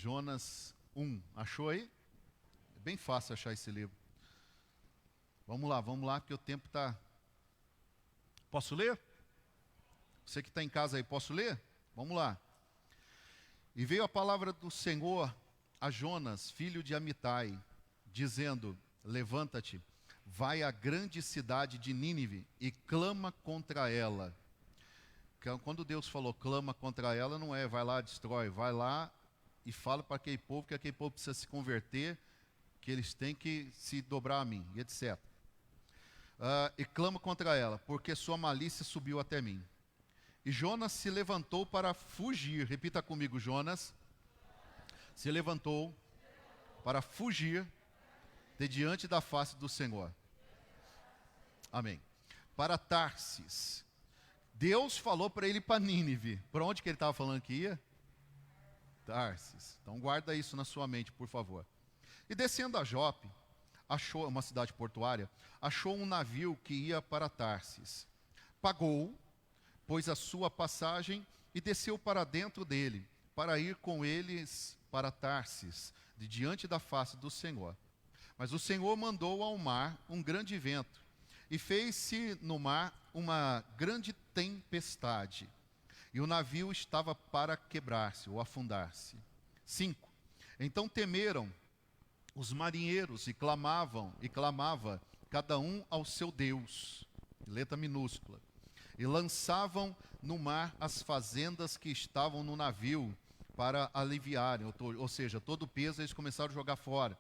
Jonas 1. Achou aí? É bem fácil achar esse livro. Vamos lá, porque o tempo está... Posso ler? Você que está em casa aí, posso ler? Vamos lá. E veio a palavra do Senhor a Jonas, filho de Amitai, dizendo: levanta-te, vai à grande cidade de Nínive e clama contra ela. Quando Deus falou clama contra ela, não é vai lá, destrói, vai lá e fala para aquele povo que aquele povo precisa se converter, que eles têm que se dobrar a mim, e etc. E clama contra ela, porque sua malícia subiu até mim. E Jonas se levantou para fugir. Repita comigo: Jonas se levantou para fugir de diante da face do Senhor. Amém. Para Tarsis. Deus falou para ele ir para Nínive. Para onde que ele estava falando que ia? Tarsis. Então guarda isso na sua mente, por favor. E descendo a Jope, achou uma cidade portuária, achou um navio que ia para Tarsis. Pagou, pôs a sua passagem e desceu para dentro dele, para ir com eles para Tarsis, de diante da face do Senhor. Mas o Senhor mandou ao mar um grande vento, e fez-se no mar uma grande tempestade, e o navio estava para quebrar-se ou afundar-se. 5. Então temeram os marinheiros e clamava cada um ao seu Deus, letra minúscula, e lançavam no mar as fazendas que estavam no navio para aliviarem, ou seja, todo o peso eles começaram a jogar fora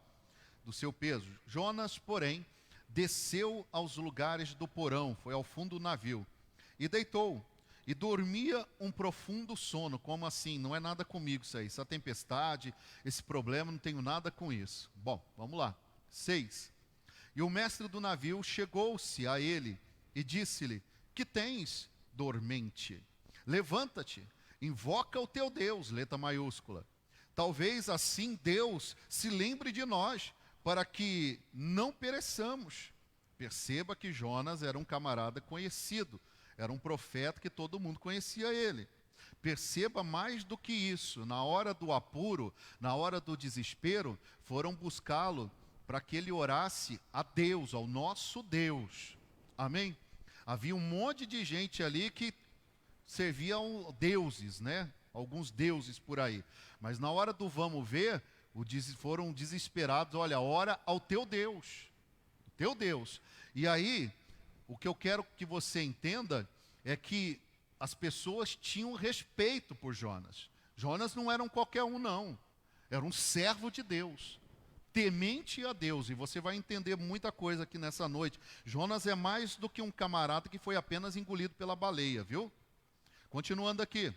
do seu peso. Jonas, porém, desceu aos lugares do porão, foi ao fundo do navio, e deitou, e dormia um profundo sono. Como assim? Não é nada comigo isso aí, essa tempestade, esse problema, não tenho nada com isso. Bom, vamos lá. 6. E o mestre do navio chegou-se a ele e disse-lhe: que tens, dormente? Levanta-te, invoca o teu Deus, letra maiúscula. Talvez assim Deus se lembre de nós, para que não pereçamos. Perceba que Jonas era um camarada conhecido, era um profeta que todo mundo conhecia ele. Perceba mais do que isso, na hora do apuro, na hora do desespero, foram buscá-lo para que ele orasse a Deus, ao nosso Deus. Amém? Havia um monte de gente ali que serviam deuses, né? Alguns deuses por aí. Mas na hora do vamos ver, foram desesperados. Olha, ora ao teu Deus. Teu Deus. E aí, o que eu quero que você entenda é que as pessoas tinham respeito por Jonas. Jonas não era um qualquer um, não. Era um servo de Deus, temente a Deus. E você vai entender muita coisa aqui nessa noite. Jonas é mais do que um camarada que foi apenas engolido pela baleia, viu? Continuando aqui.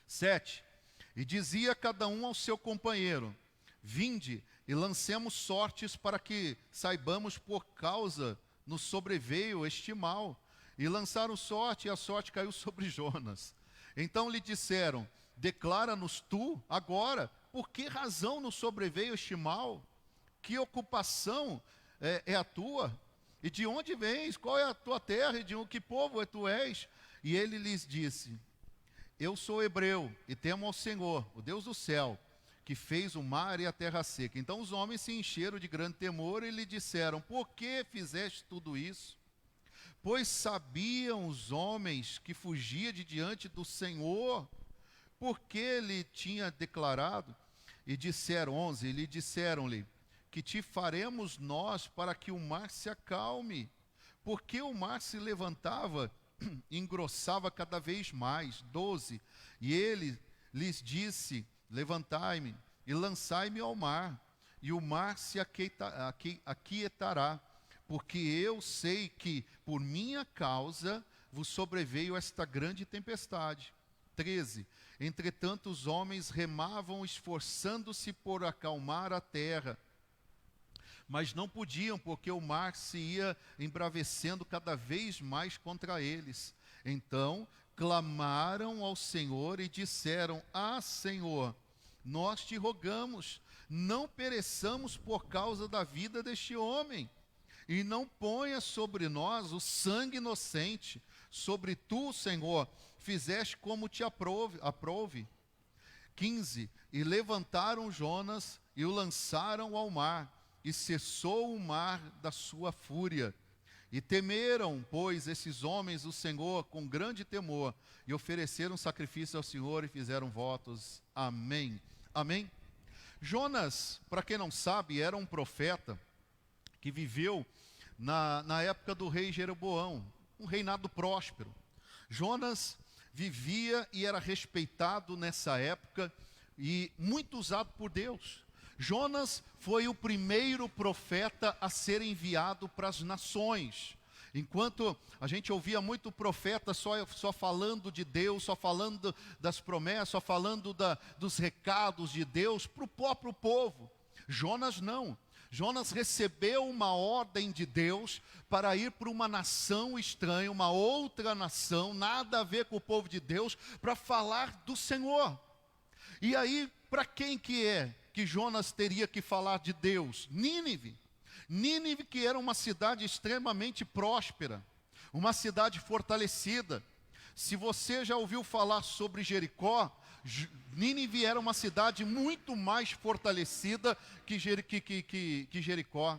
7. E dizia cada um ao seu companheiro: vinde e lancemos sortes para que saibamos por causa nos sobreveio este mal. E lançaram sorte, e a sorte caiu sobre Jonas. Então lhe disseram: declara-nos tu agora, por que razão nos sobreveio este mal? Que ocupação é a tua? E de onde vens? Qual é a tua terra? E de que povo tu és? E ele lhes disse: eu sou hebreu e temo ao Senhor, o Deus do céu, que fez o mar e a terra seca. Então os homens se encheram de grande temor e lhe disseram: por que fizeste tudo isso? Pois sabiam os homens que fugia de diante do Senhor, porque ele tinha declarado. E disseram, 11, e lhe disseram-lhe: que te faremos nós para que o mar se acalme? Porque o mar se levantava e engrossava cada vez mais. 12, e ele lhes disse: levantai-me e lançai-me ao mar, e o mar se aquietará, porque eu sei que por minha causa vos sobreveio esta grande tempestade. 13. Entretanto os homens remavam, esforçando-se por acalmar a terra, mas não podiam, porque o mar se ia embravecendo cada vez mais contra eles. Então clamaram ao Senhor e disseram: ah, Senhor, nós te rogamos, não pereçamos por causa da vida deste homem, e não ponha sobre nós o sangue inocente. Sobre tu, Senhor, fizeste como te aprouve. 15. E levantaram Jonas e o lançaram ao mar, e cessou o mar da sua fúria. E temeram, pois, esses homens o Senhor com grande temor, e ofereceram sacrifício ao Senhor e fizeram votos. Amém. Amém? Jonas, para quem não sabe, era um profeta que viveu na época do rei Jeroboão, um reinado próspero. Jonas vivia e era respeitado nessa época e muito usado por Deus. Jonas foi o primeiro profeta a ser enviado para as nações. Enquanto a gente ouvia muito profeta só falando de Deus, só falando das promessas, só falando dos recados de Deus para o próprio povo. Jonas não. Jonas recebeu uma ordem de Deus para ir para uma nação estranha, uma outra nação, nada a ver com o povo de Deus, para falar do Senhor. E aí, para quem que Jonas teria que falar de Deus? Nínive. Nínive, que era uma cidade extremamente próspera, uma cidade fortalecida. Se você já ouviu falar sobre Jericó, Nínive era uma cidade muito mais fortalecida que Jericó.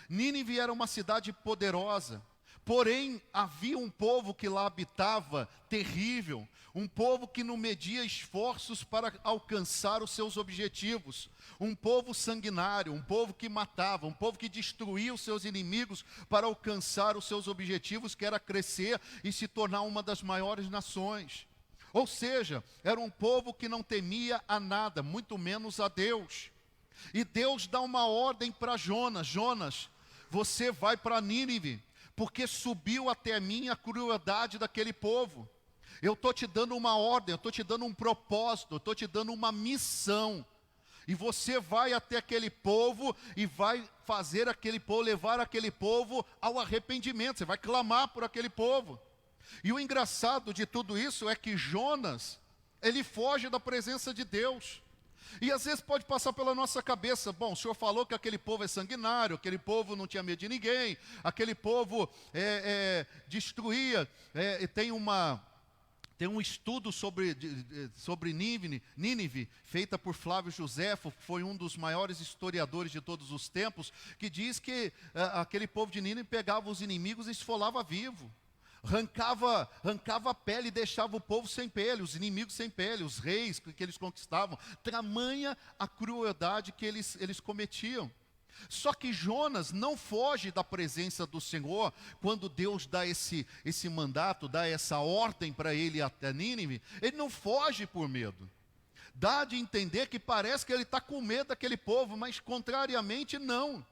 Nínive era uma cidade poderosa. Porém, havia um povo que lá habitava terrível, um povo que não media esforços para alcançar os seus objetivos, um povo sanguinário, um povo que matava, um povo que destruía os seus inimigos para alcançar os seus objetivos, que era crescer e se tornar uma das maiores nações. Ou seja, era um povo que não temia a nada, muito menos a Deus. E Deus dá uma ordem para Jonas: Jonas, você vai para Nínive, porque subiu até mim a crueldade daquele povo. Eu estou te dando uma ordem, eu estou te dando um propósito, eu estou te dando uma missão. E você vai até aquele povo e vai fazer aquele povo, levar aquele povo ao arrependimento. Você vai clamar por aquele povo. E o engraçado de tudo isso é que Jonas, ele foge da presença de Deus. E às vezes pode passar pela nossa cabeça: bom, o senhor falou que aquele povo é sanguinário, aquele povo não tinha medo de ninguém, aquele povo destruía. Tem um estudo sobre Nínive, feita por Flávio Joséfo, que foi um dos maiores historiadores de todos os tempos, que diz que aquele povo de Nínive pegava os inimigos e esfolava vivo. Arrancava a pele e deixava o povo sem pele, os inimigos sem pele, os reis que eles conquistavam. Tamanha a crueldade que eles cometiam. Só que Jonas não foge da presença do Senhor quando Deus dá esse mandato, dá essa ordem para ele até Nínive. Ele não foge por medo. Dá de entender que parece que ele está com medo daquele povo, mas contrariamente não.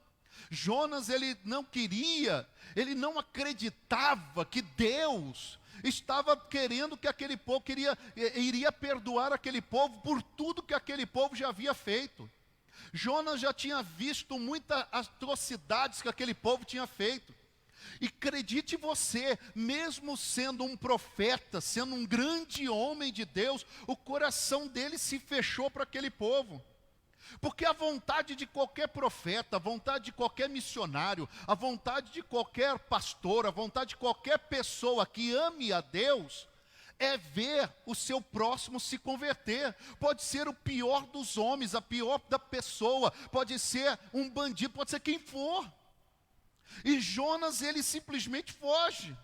Jonas, ele não queria, ele não acreditava que Deus estava querendo que aquele povo, iria perdoar aquele povo por tudo que aquele povo já havia feito. Jonas já tinha visto muitas atrocidades que aquele povo tinha feito. E acredite você, mesmo sendo um profeta, sendo um grande homem de Deus, o coração dele se fechou para aquele povo. Porque a vontade de qualquer profeta, a vontade de qualquer missionário, a vontade de qualquer pastor, a vontade de qualquer pessoa que ame a Deus, é ver o seu próximo se converter. Pode ser o pior dos homens, a pior da pessoa, pode ser um bandido, pode ser quem for. E Jonas, ele simplesmente foge.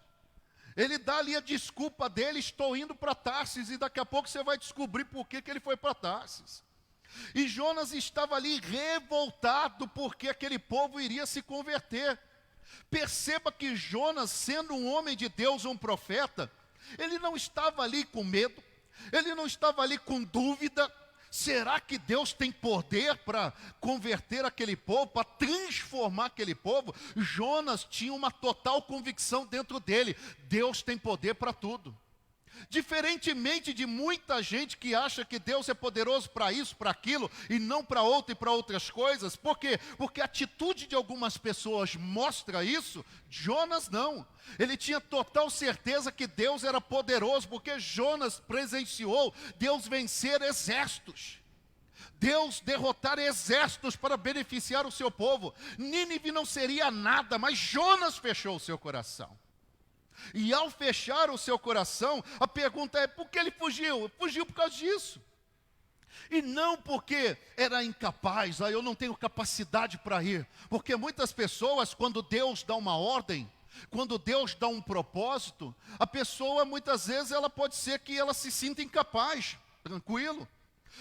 Ele dá ali a desculpa dele: estou indo para Tarsis, e daqui a pouco você vai descobrir por que ele foi para Tarsis. E Jonas estava ali revoltado porque aquele povo iria se converter. Perceba que Jonas, sendo um homem de Deus, um profeta, ele não estava ali com medo, ele não estava ali com dúvida. Será que Deus tem poder para converter aquele povo, para transformar aquele povo? Jonas tinha uma total convicção dentro dele: Deus tem poder para tudo. Diferentemente de muita gente que acha que Deus é poderoso para isso, para aquilo, e não para outra e para outras coisas. Por quê? Porque a atitude de algumas pessoas mostra isso. Jonas não. Ele tinha total certeza que Deus era poderoso, porque Jonas presenciou Deus vencer exércitos. Deus derrotar exércitos para beneficiar o seu povo. Nínive não seria nada, mas Jonas fechou o seu coração. E ao fechar o seu coração, a pergunta é: por que ele fugiu? Fugiu por causa disso. E não porque era incapaz, eu não tenho capacidade para ir. Porque muitas pessoas, quando Deus dá uma ordem, quando Deus dá um propósito, a pessoa muitas vezes ela pode ser que ela se sinta incapaz, tranquilo.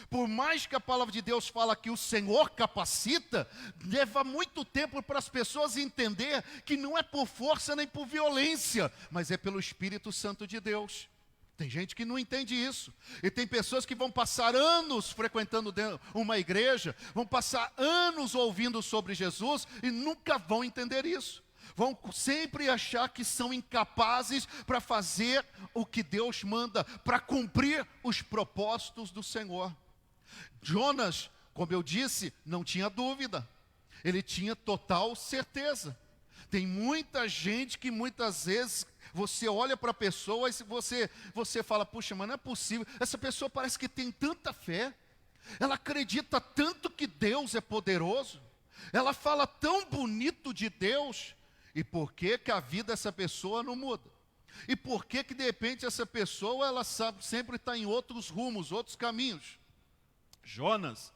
Por mais que a palavra de Deus fala que o Senhor capacita, leva muito tempo para as pessoas entender que não é por força nem por violência, mas é pelo Espírito Santo de Deus. Tem gente que não entende isso. E tem pessoas que vão passar anos frequentando uma igreja, vão passar anos ouvindo sobre Jesus e nunca vão entender isso. Vão sempre achar que são incapazes para fazer o que Deus manda, para cumprir os propósitos do Senhor. Jonas, como eu disse, não tinha dúvida. Ele tinha total certeza. Tem muita gente que muitas vezes você olha para a pessoa e você fala, puxa, mas não é possível. Essa pessoa parece que tem tanta fé. Ela acredita tanto que Deus é poderoso. Ela fala tão bonito de Deus. E por que que a vida dessa pessoa não muda? E por que que de repente essa pessoa ela sempre está em outros rumos, outros caminhos? Jonas,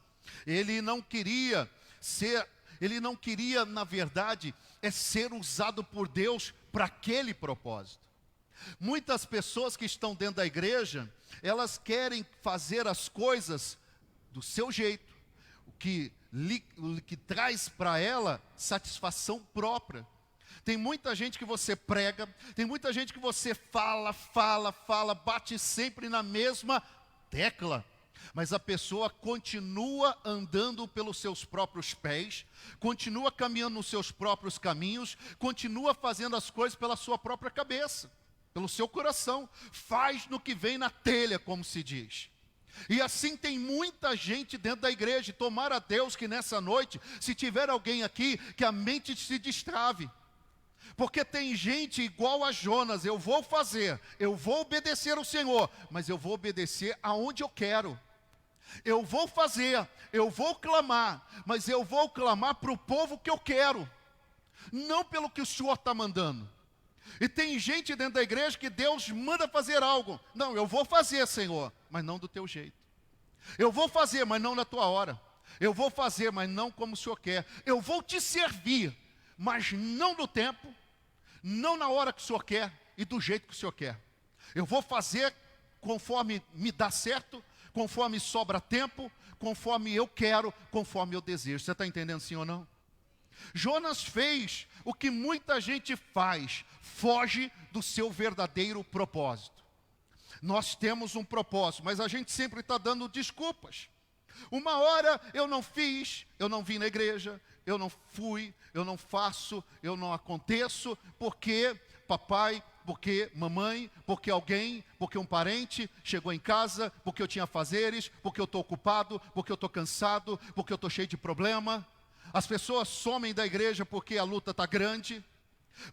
ele não queria, na verdade, ser usado por Deus para aquele propósito. Muitas pessoas que estão dentro da igreja, elas querem fazer as coisas do seu jeito, o que traz para ela satisfação própria. Tem muita gente que você prega, tem muita gente que você fala, bate sempre na mesma tecla. Mas a pessoa continua andando pelos seus próprios pés, continua caminhando nos seus próprios caminhos, continua fazendo as coisas pela sua própria cabeça, pelo seu coração, faz no que vem na telha, como se diz. E assim tem muita gente dentro da igreja. Tomara a Deus que nessa noite, se tiver alguém aqui, que a mente se destrave. Porque tem gente igual a Jonas, eu vou obedecer ao Senhor, mas eu vou obedecer aonde eu quero. Eu vou fazer, eu vou clamar, mas eu vou clamar para o povo que eu quero, não pelo que o Senhor está mandando. E tem gente dentro da igreja que Deus manda fazer algo. Não, eu vou fazer, Senhor, mas não do teu jeito. Eu vou fazer, mas não na tua hora. Eu vou fazer, mas não como o Senhor quer. Eu vou te servir, mas não no tempo, não na hora que o Senhor quer e do jeito que o Senhor quer. Eu vou fazer conforme me dá certo, conforme sobra tempo, conforme eu quero, conforme eu desejo. Você está entendendo sim ou não? Jonas fez o que muita gente faz, foge do seu verdadeiro propósito. Nós temos um propósito, mas a gente sempre está dando desculpas. Uma hora eu não fiz, eu não vim na igreja, eu não fui, eu não faço, eu não aconteço, porque papai, porque mamãe, porque alguém, porque um parente chegou em casa, porque eu tinha afazeres, porque eu estou ocupado, porque eu estou cansado, porque eu estou cheio de problema. As pessoas somem da igreja porque a luta está grande.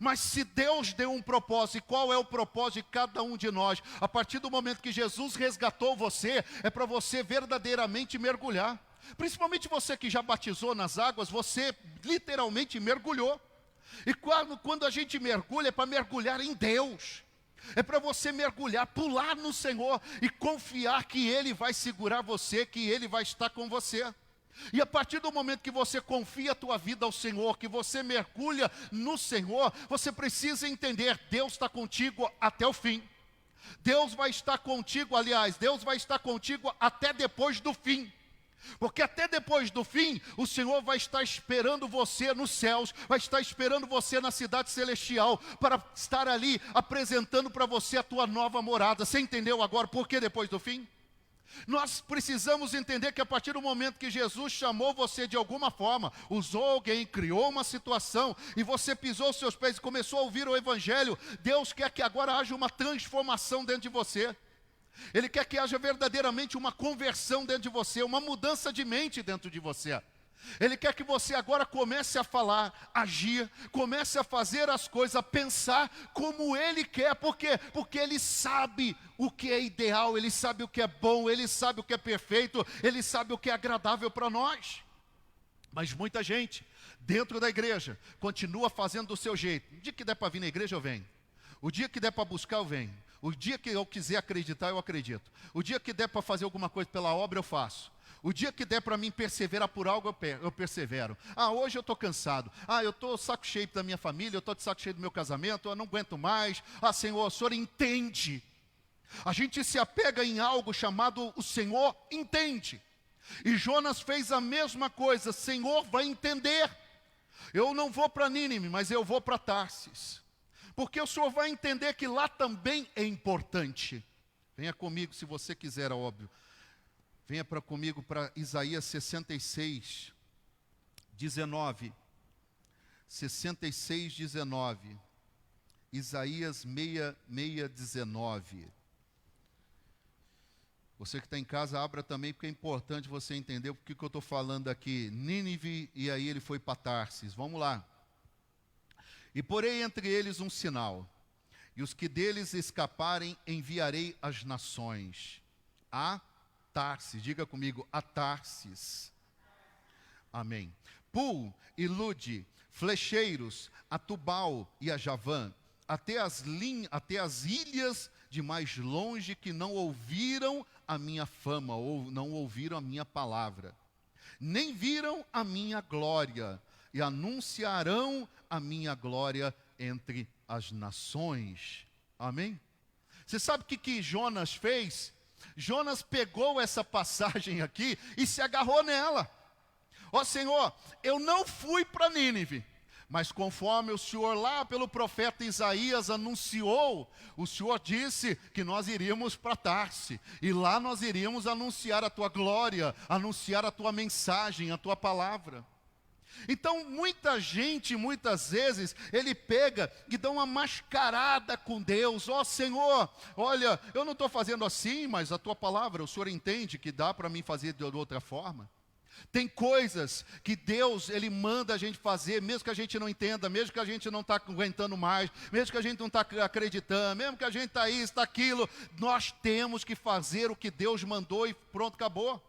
Mas se Deus deu um propósito, e qual é o propósito de cada um de nós? A partir do momento que Jesus resgatou você, é para você verdadeiramente mergulhar. Principalmente você que já batizou nas águas, você literalmente mergulhou. E quando a gente mergulha, é para mergulhar em Deus. É para você mergulhar, pular no Senhor e confiar que Ele vai segurar você, que Ele vai estar com você. E a partir do momento que você confia a tua vida ao Senhor, que você mergulha no Senhor, você precisa entender, Deus está contigo até o fim. Deus vai estar contigo, aliás, Deus vai estar contigo até depois do fim. Porque até depois do fim, o Senhor vai estar esperando você nos céus, vai estar esperando você na cidade celestial, para estar ali apresentando para você a tua nova morada. Você entendeu agora por que depois do fim? Nós precisamos entender que a partir do momento que Jesus chamou você de alguma forma, usou alguém, criou uma situação, e você pisou os seus pés e começou a ouvir o Evangelho, Deus quer que agora haja uma transformação dentro de você. Ele quer que haja verdadeiramente uma conversão dentro de você, uma mudança de mente dentro de você. Ele quer que você agora comece a falar, agir, comece a fazer as coisas, a pensar como Ele quer. Por quê? Porque Ele sabe o que é ideal, Ele sabe o que é bom, Ele sabe o que é perfeito, Ele sabe o que é agradável para nós. Mas muita gente, dentro da igreja, continua fazendo do seu jeito. O dia que der para vir na igreja, eu venho. O dia que der para buscar, eu venho. O dia que eu quiser acreditar, eu acredito. O dia que der para fazer alguma coisa pela obra, eu faço. O dia que der para mim perseverar por algo, eu persevero. Hoje eu estou cansado. Eu estou saco cheio da minha família, eu estou de saco cheio do meu casamento, eu não aguento mais. Senhor, o Senhor entende. A gente se apega em algo chamado o Senhor entende. E Jonas fez a mesma coisa, Senhor vai entender. Eu não vou para Nínive, mas eu vou para Tarsis. Porque o Senhor vai entender que lá também é importante. Venha comigo, se você quiser, é óbvio. Venha comigo para Isaías 66, 19. 66, 19. Isaías 66, 19. Você que está em casa, abra também, porque é importante você entender porque que eu estou falando aqui. Nínive, e aí ele foi para Tarsis. Vamos lá. E porei entre eles um sinal, e os que deles escaparem enviarei às nações. A Tarsis, diga comigo, a Tarsis. Amém. Pul e Lude, flecheiros, a Tubal e a Javã, até as ilhas de mais longe que não ouviram a minha fama, ou não ouviram a minha palavra, nem viram a minha glória, e anunciarão a minha glória entre as nações. Amém? Você sabe o que Jonas fez? Jonas pegou essa passagem aqui e se agarrou nela. Senhor, eu não fui para Nínive, mas conforme o Senhor lá pelo profeta Isaías anunciou, o Senhor disse que nós iríamos para Tarsis, e lá nós iríamos anunciar a tua glória, anunciar a tua mensagem, a tua palavra. Então muita gente, muitas vezes, ele pega e dá uma mascarada com Deus. Senhor, olha, eu não estou fazendo assim, mas a tua palavra, o Senhor entende que dá para mim fazer de outra forma. Tem coisas que Deus, Ele manda a gente fazer, mesmo que a gente não entenda, mesmo que a gente não está aguentando mais, mesmo que a gente não está acreditando, mesmo que a gente está isso, está aquilo, nós temos que fazer o que Deus mandou e pronto, acabou.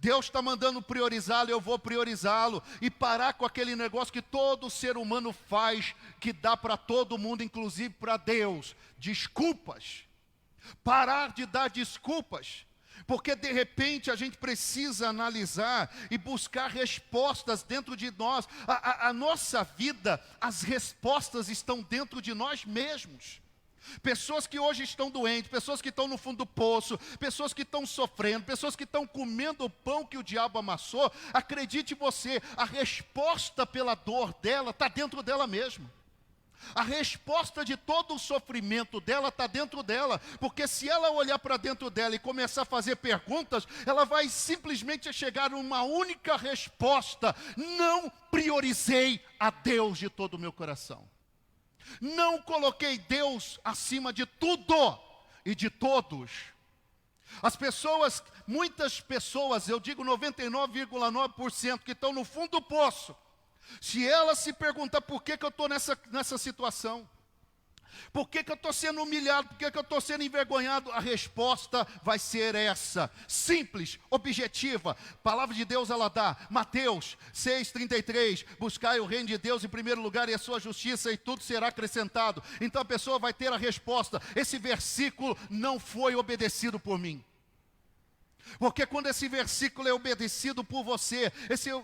Deus está mandando priorizá-lo, eu vou priorizá-lo, e parar com aquele negócio que todo ser humano faz, que dá para todo mundo, inclusive para Deus, desculpas. Parar de dar desculpas. Porque de repente a gente precisa analisar e buscar respostas dentro de nós. A nossa vida, as respostas estão dentro de nós mesmos. Pessoas que hoje estão doentes, pessoas que estão no fundo do poço, pessoas que estão sofrendo, pessoas que estão comendo o pão que o diabo amassou. Acredite você, a resposta pela dor dela está dentro dela mesma. A resposta de todo o sofrimento dela está dentro dela, porque se ela olhar para dentro dela e começar a fazer perguntas, ela vai simplesmente chegar a uma única resposta: não priorizei a Deus de todo o meu coração. Não coloquei Deus acima de tudo e de todos. As pessoas, muitas pessoas, eu digo 99,9% que estão no fundo do poço, se ela se perguntar por que eu estou nessa situação, por que eu estou sendo humilhado, por que eu estou sendo envergonhado, a resposta vai ser essa, simples, objetiva. A palavra de Deus ela dá, Mateus 6,33, buscai o reino de Deus em primeiro lugar e a sua justiça, e tudo será acrescentado. Então a pessoa vai ter a resposta: esse versículo não foi obedecido por mim. Porque quando esse versículo é obedecido por você,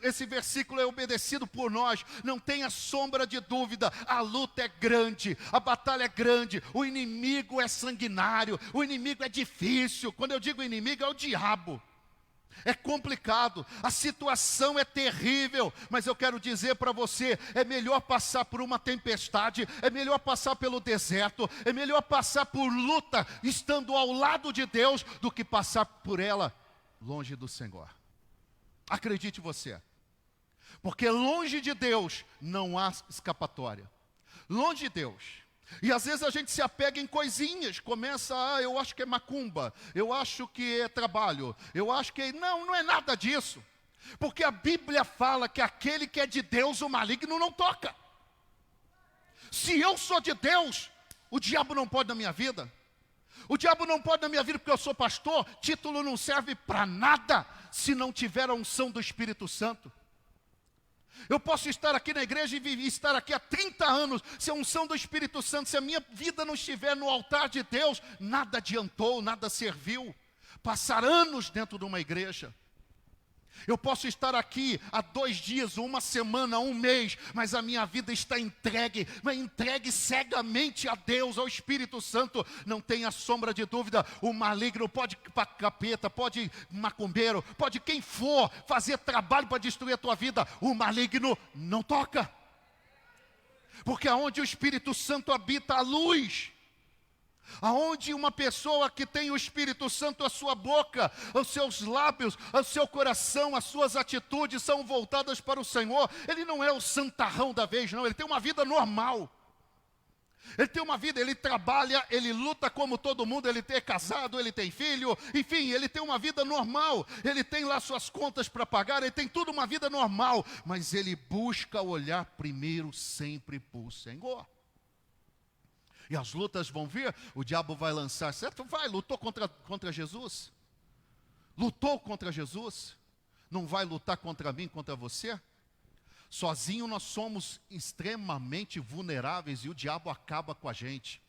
esse versículo é obedecido por nós, não tenha sombra de dúvida, a luta é grande, a batalha é grande, o inimigo é sanguinário, o inimigo é difícil. Quando eu digo inimigo, é o diabo. É complicado, a situação é terrível, mas eu quero dizer para você, é melhor passar por uma tempestade, é melhor passar pelo deserto, é melhor passar por luta estando ao lado de Deus, do que passar por ela longe do Senhor. Acredite você, porque longe de Deus não há escapatória, longe de Deus. E às vezes a gente se apega em coisinhas, começa, eu acho que é macumba, eu acho que é trabalho, eu acho que não é nada disso. Porque a Bíblia fala que aquele que é de Deus, o maligno não toca. Se eu sou de Deus, o diabo não pode na minha vida. O diabo não pode na minha vida porque eu sou pastor. Título não serve para nada se não tiver a unção do Espírito Santo. Eu posso estar aqui na igreja e estar aqui há 30 anos, se a unção do Espírito Santo, se a minha vida não estiver no altar de Deus, nada adiantou, nada serviu. Passar anos dentro de uma igreja. Eu posso estar aqui há 2 dias, uma semana, um mês, mas a minha vida está entregue, mas entregue cegamente a Deus, ao Espírito Santo. Não tenha sombra de dúvida, o maligno pode capeta, pode macumbeiro, pode quem for fazer trabalho para destruir a tua vida, o maligno não toca. Porque aonde o Espírito Santo habita, a luz. Aonde uma pessoa que tem o Espírito Santo, a sua boca, os seus lábios, o seu coração, as suas atitudes são voltadas para o Senhor, ele não é o santarrão da vez, não, ele tem uma vida normal. Ele tem uma vida, ele trabalha, ele luta como todo mundo, ele é casado, ele tem filho, enfim, ele tem uma vida normal, ele tem lá suas contas para pagar, ele tem tudo uma vida normal, mas ele busca olhar primeiro sempre para o Senhor. E as lutas vão vir, o diabo vai lançar, certo? Vai, lutou contra Jesus? Lutou contra Jesus? Não vai lutar contra mim, contra você? Sozinho nós somos extremamente vulneráveis e o diabo acaba com a gente.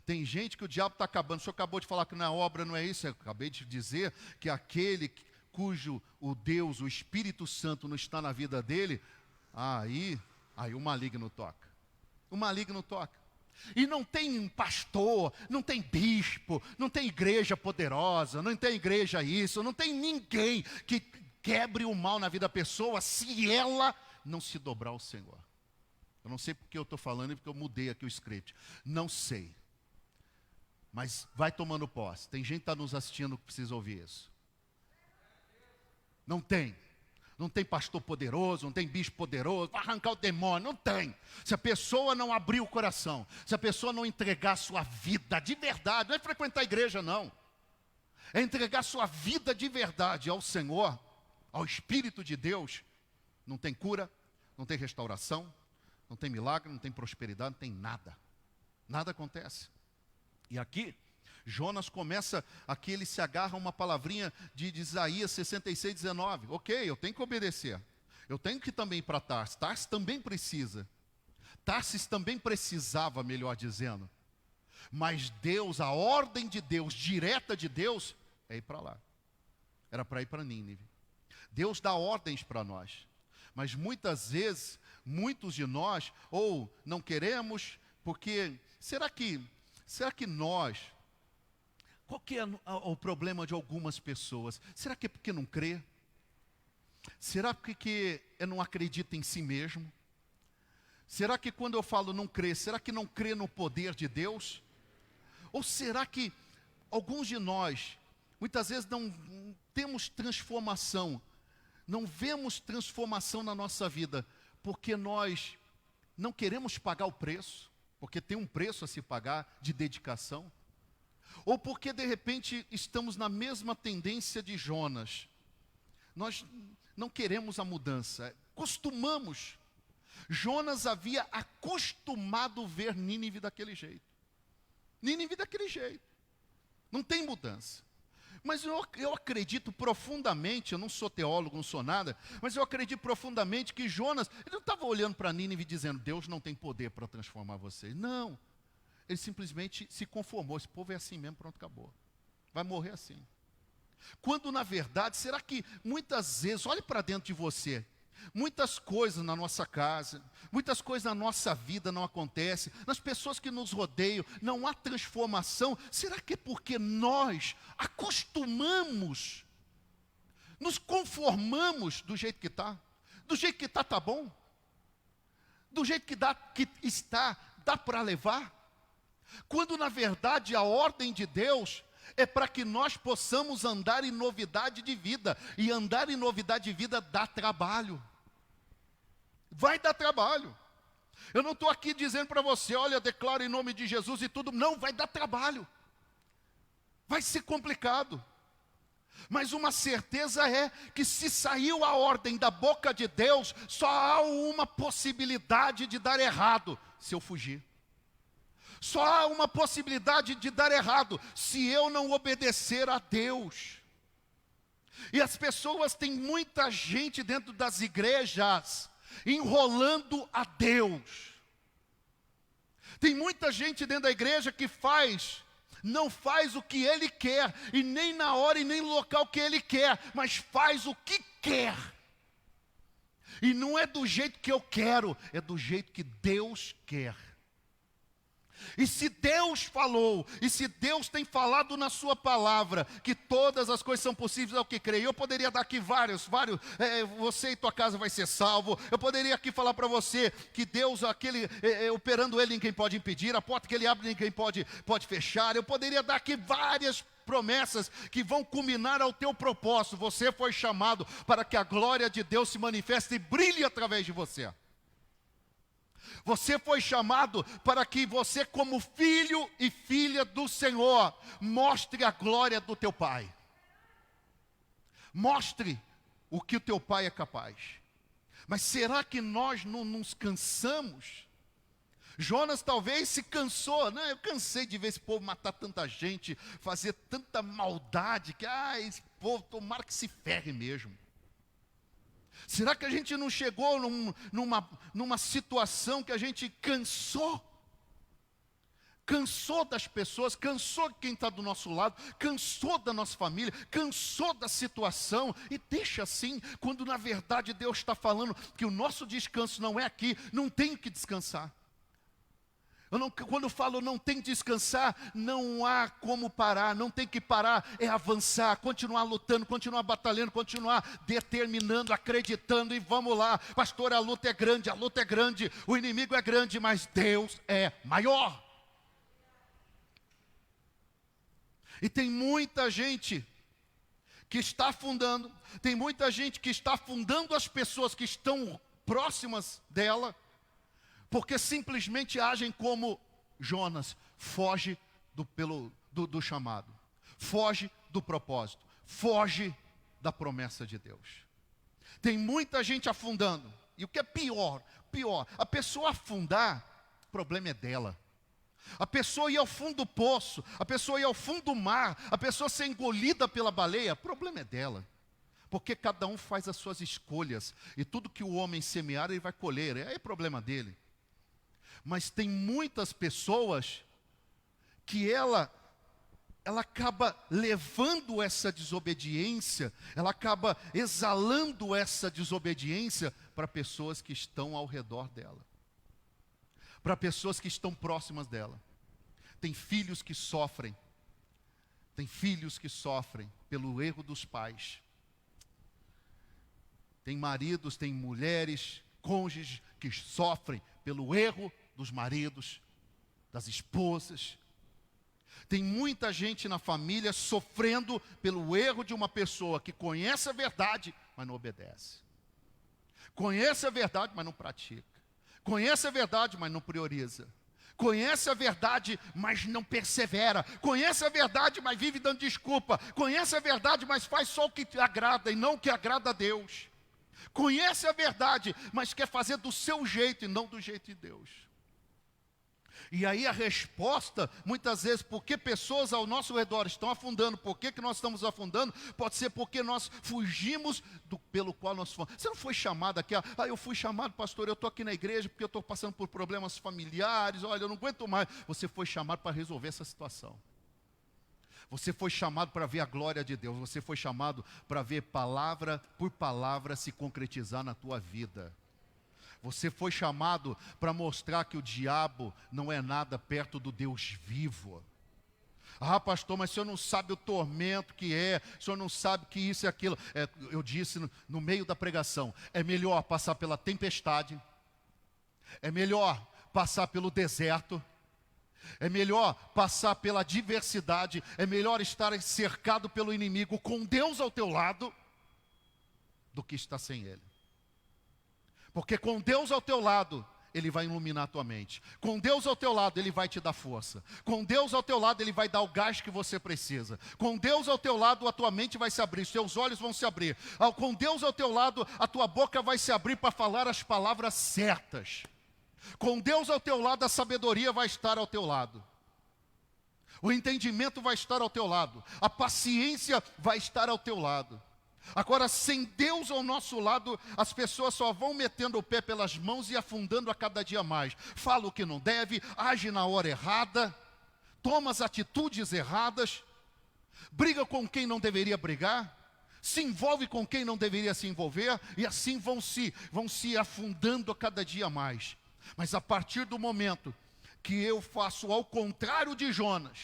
Tem gente que o diabo está acabando. O senhor acabou de falar que na obra não é isso. Eu acabei de dizer que aquele cujo o Deus, o Espírito Santo não está na vida dele, aí o maligno toca. O maligno toca. E não tem pastor, não tem bispo, não tem igreja poderosa, não tem igreja isso, não tem ninguém que quebre o mal na vida da pessoa se ela não se dobrar ao Senhor. Eu não sei porque eu estou falando e porque eu mudei aqui o script. Não sei. Mas vai tomando posse. Tem gente que está nos assistindo que precisa ouvir isso. Não tem. Não tem pastor poderoso, não tem bicho poderoso, vai arrancar o demônio, não tem. Se a pessoa não abrir o coração, se a pessoa não entregar a sua vida de verdade, não é frequentar a igreja não, é entregar a sua vida de verdade ao Senhor, ao Espírito de Deus, não tem cura, não tem restauração, não tem milagre, não tem prosperidade, não tem nada. Nada acontece. E aqui, Jonas começa, aqui ele se agarra a uma palavrinha de Isaías 66, 19. Ok, eu tenho que obedecer. Eu tenho que também ir para Tarsis. Tarsis também precisa. Tarsis também precisava, melhor dizendo. Mas Deus, a ordem de Deus, direta de Deus, é ir para lá. Era para ir para Nínive. Deus dá ordens para nós. Mas muitas vezes, muitos de nós, ou não queremos, porque, será que nós... Qual que é o problema de algumas pessoas? Será que é porque não crê? Será que não acredita em si mesmo? Será que quando eu falo não crê, será que não crê no poder de Deus? Ou será que alguns de nós, muitas vezes não temos transformação, não vemos transformação na nossa vida, porque nós não queremos pagar o preço, porque tem um preço a se pagar de dedicação? Ou porque de repente estamos na mesma tendência de Jonas. Nós não queremos a mudança, costumamos. Jonas havia acostumado ver Nínive daquele jeito. Nínive daquele jeito. Não tem mudança. Mas eu acredito profundamente, eu não sou teólogo, não sou nada, mas eu acredito profundamente que Jonas, ele não estava olhando para Nínive dizendo, Deus não tem poder para transformar vocês. Não. Ele simplesmente se conformou, esse povo é assim mesmo, pronto, acabou. Vai morrer assim. Quando na verdade, será que muitas vezes, olhe para dentro de você, muitas coisas na nossa casa, muitas coisas na nossa vida não acontecem, nas pessoas que nos rodeiam, não há transformação, será que é porque nós acostumamos, nos conformamos do jeito que está? Do jeito que está bom? Do jeito que está, dá para levar? Quando na verdade a ordem de Deus é para que nós possamos andar em novidade de vida. E andar em novidade de vida dá trabalho. Vai dar trabalho. Eu não estou aqui dizendo para você, olha, declaro em nome de Jesus e tudo. Não, vai dar trabalho. Vai ser complicado. Mas uma certeza é que se saiu a ordem da boca de Deus, só há uma possibilidade de dar errado, se eu fugir. Só há uma possibilidade de dar errado, se eu não obedecer a Deus. E as pessoas, tem muita gente dentro das igrejas, enrolando a Deus. Tem muita gente dentro da igreja que não faz o que ele quer, e nem na hora e nem no local que ele quer, mas faz o que quer. E não é do jeito que eu quero, é do jeito que Deus quer. E se Deus falou, e se Deus tem falado na sua palavra, que todas as coisas são possíveis ao que crê, eu poderia dar aqui vários, você e tua casa vai ser salvo, eu poderia aqui falar para você, que Deus, operando Ele em quem pode impedir, a porta que Ele abre em quem pode fechar, eu poderia dar aqui várias promessas que vão culminar ao teu propósito. Você foi chamado para que a glória de Deus se manifeste e brilhe através de você. Você foi chamado para que você, como filho e filha do Senhor, mostre a glória do teu Pai. Mostre o que o teu Pai é capaz. Mas será que nós não nos cansamos? Jonas talvez se cansou, né? Eu cansei de ver esse povo matar tanta gente, fazer tanta maldade, que esse povo, tomara que se ferre mesmo. Será que a gente não chegou numa situação que a gente cansou? Cansou das pessoas, cansou de quem está do nosso lado, cansou da nossa família, cansou da situação, e deixa assim, quando na verdade Deus está falando que o nosso descanso não é aqui, não tem que descansar. Quando eu falo não tem que descansar, não há como parar, não tem que parar, é avançar, continuar lutando, continuar batalhando, continuar determinando, acreditando, e vamos lá. Pastor, a luta é grande, o inimigo é grande, mas Deus é maior. E tem muita gente que está afundando, tem muita gente que está afundando as pessoas que estão próximas dela, porque simplesmente agem como Jonas, foge do chamado, foge do propósito, foge da promessa de Deus. Tem muita gente afundando, e o que é pior, a pessoa afundar, o problema é dela. A pessoa ir ao fundo do poço, a pessoa ir ao fundo do mar, a pessoa ser engolida pela baleia, o problema é dela. Porque cada um faz as suas escolhas, e tudo que o homem semear, ele vai colher, é problema dele. Mas tem muitas pessoas que ela acaba levando essa desobediência, ela acaba exalando essa desobediência para pessoas que estão ao redor dela, para pessoas que estão próximas dela. Tem filhos que sofrem pelo erro dos pais. Tem maridos, tem mulheres, cônjuges que sofrem pelo erro dos maridos, das esposas. Tem muita gente na família sofrendo pelo erro de uma pessoa que conhece a verdade, mas não obedece. Conhece a verdade, mas não pratica. Conhece a verdade, mas não prioriza. Conhece a verdade, mas não persevera. Conhece a verdade, mas vive dando desculpa. Conhece a verdade, mas faz só o que te agrada e não o que agrada a Deus. Conhece a verdade, mas quer fazer do seu jeito e não do jeito de Deus. E aí a resposta, muitas vezes, por que pessoas ao nosso redor estão afundando, por que nós estamos afundando, pode ser porque nós fugimos pelo qual nós fomos. Você não foi chamado aqui, eu fui chamado, pastor, eu estou aqui na igreja porque eu estou passando por problemas familiares, olha, eu não aguento mais. Você foi chamado para resolver essa situação. Você foi chamado para ver a glória de Deus, você foi chamado para ver palavra por palavra se concretizar na tua vida. Você foi chamado para mostrar que o diabo não é nada perto do Deus vivo. Pastor, mas o senhor não sabe o tormento que é, o senhor não sabe que isso e aquilo. Eu disse no meio da pregação, é melhor passar pela tempestade, é melhor passar pelo deserto, é melhor passar pela adversidade, é melhor estar cercado pelo inimigo com Deus ao teu lado, do que estar sem Ele. Porque com Deus ao teu lado, Ele vai iluminar a tua mente. Com Deus ao teu lado, Ele vai te dar força. Com Deus ao teu lado, Ele vai dar o gás que você precisa. Com Deus ao teu lado, a tua mente vai se abrir, os teus olhos vão se abrir. Com Deus ao teu lado, a tua boca vai se abrir para falar as palavras certas. Com Deus ao teu lado, a sabedoria vai estar ao teu lado. O entendimento vai estar ao teu lado. A paciência vai estar ao teu lado. Agora, sem Deus ao nosso lado, as pessoas só vão metendo o pé pelas mãos e afundando a cada dia mais. Fala o que não deve, age na hora errada, toma as atitudes erradas, briga com quem não deveria brigar, se envolve com quem não deveria se envolver, e assim vão se afundando a cada dia mais. Mas a partir do momento que eu faço ao contrário de Jonas,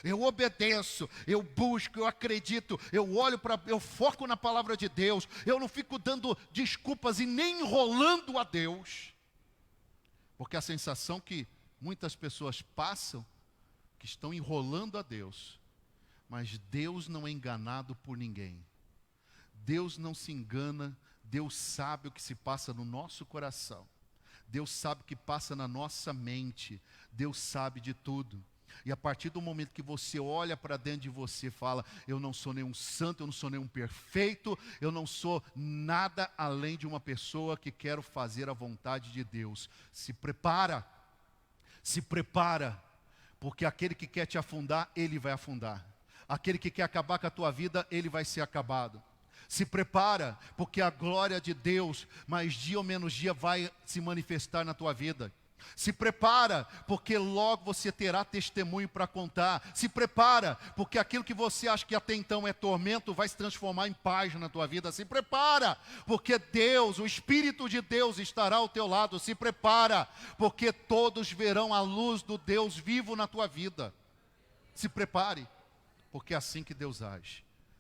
eu obedeço, eu busco, eu acredito, eu foco na palavra de Deus, eu não fico dando desculpas e nem enrolando a Deus, porque a sensação que muitas pessoas passam, que estão enrolando a Deus, mas Deus não é enganado por ninguém. Deus não se engana, Deus sabe o que se passa no nosso coração. Deus sabe o que passa na nossa mente. Deus sabe de tudo. E a partir do momento que você olha para dentro de você e fala, eu não sou nenhum santo, eu não sou nenhum perfeito, eu não sou nada além de uma pessoa que quero fazer a vontade de Deus. Se prepara, porque aquele que quer te afundar, ele vai afundar. Aquele que quer acabar com a tua vida, ele vai ser acabado. Se prepara, porque a glória de Deus, mais dia ou menos dia, vai se manifestar na tua vida. Se prepara, porque logo você terá testemunho para contar. Se prepara, porque aquilo que você acha que até então é tormento, vai se transformar em paz na tua vida. Se prepara, porque Deus, o Espírito de Deus estará ao teu lado. Se prepara, porque todos verão a luz do Deus vivo na tua vida. Se prepare, porque é assim que Deus age.